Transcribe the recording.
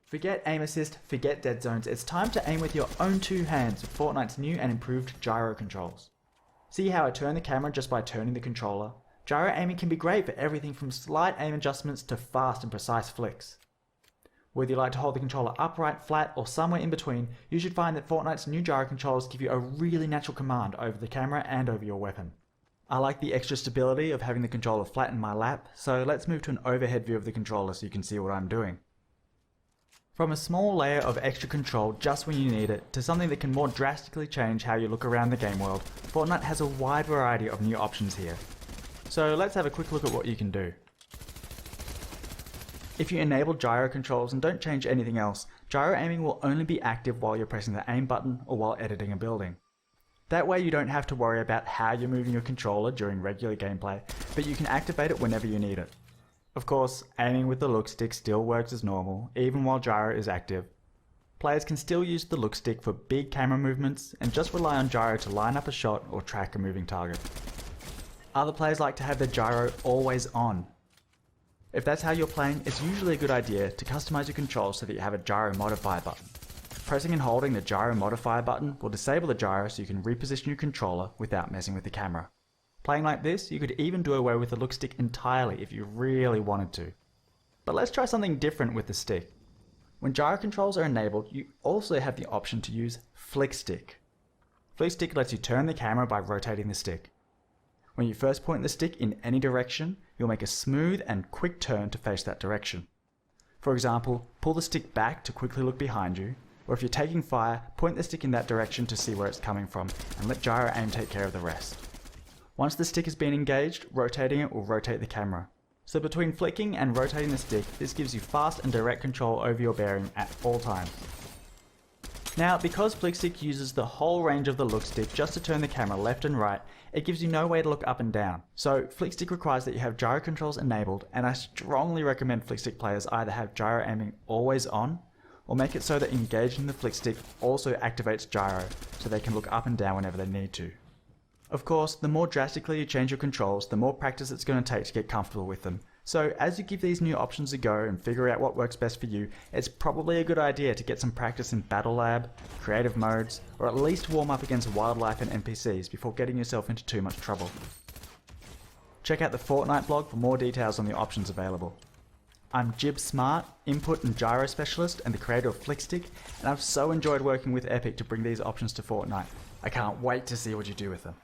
Forget aim assist, forget dead zones, it's time to aim with your own two hands with Fortnite's new and improved gyro controls. See how I turn the camera just by turning the controller? Gyro aiming can be great for everything from slight aim adjustments to fast and precise flicks. Whether you like to hold the controller upright, flat, or somewhere in between, you should find that Fortnite's new gyro controls give you a really natural command over the camera and over your weapon. I like the extra stability of having the controller flat in my lap, so let's move to an overhead view of the controller so you can see what I'm doing. From a small layer of extra control just when you need it, to something that can more drastically change how you look around the game world, Fortnite has a wide variety of new options here. So let's have a quick look at what you can do. If you enable gyro controls and don't change anything else, gyro aiming will only be active while you're pressing the aim button or while editing a building. That way you don't have to worry about how you're moving your controller during regular gameplay, but you can activate it whenever you need it. Of course, aiming with the look stick still works as normal, even while gyro is active. Players can still use the look stick for big camera movements and just rely on gyro to line up a shot or track a moving target. Other players like to have their gyro always on. If that's how you're playing, it's usually a good idea to customize your controls so that you have a Gyro Modifier button. Pressing and holding the Gyro Modifier button will disable the gyro so you can reposition your controller without messing with the camera. Playing like this, you could even do away with the look stick entirely if you really wanted to. But let's try something different with the stick. When gyro controls are enabled, you also have the option to use Flick Stick. Flick Stick lets you turn the camera by rotating the stick. When you first point the stick in any direction, you'll make a smooth and quick turn to face that direction. For example, pull the stick back to quickly look behind you, or if you're taking fire, point the stick in that direction to see where it's coming from, and let gyro aim take care of the rest. Once the stick has been engaged, rotating it will rotate the camera. So between flicking and rotating the stick, this gives you fast and direct control over your bearing at all times. Now, because Flick Stick uses the whole range of the look stick just to turn the camera left and right, it gives you no way to look up and down. So Flick Stick requires that you have gyro controls enabled, and I strongly recommend Flick Stick players either have gyro aiming always on, or make it so that engaging the Flick Stick also activates gyro, so they can look up and down whenever they need to. Of course, the more drastically you change your controls, the more practice it's going to take to get comfortable with them. So as you give these new options a go and figure out what works best for you, it's probably a good idea to get some practice in Battle Lab, creative modes, or at least warm up against wildlife and NPCs before getting yourself into too much trouble. Check out the Fortnite blog for more details on the options available. I'm Jib Smart, Input and Gyro Specialist and the creator of Flick Stick, and I've so enjoyed working with Epic to bring these options to Fortnite. I can't wait to see what you do with them.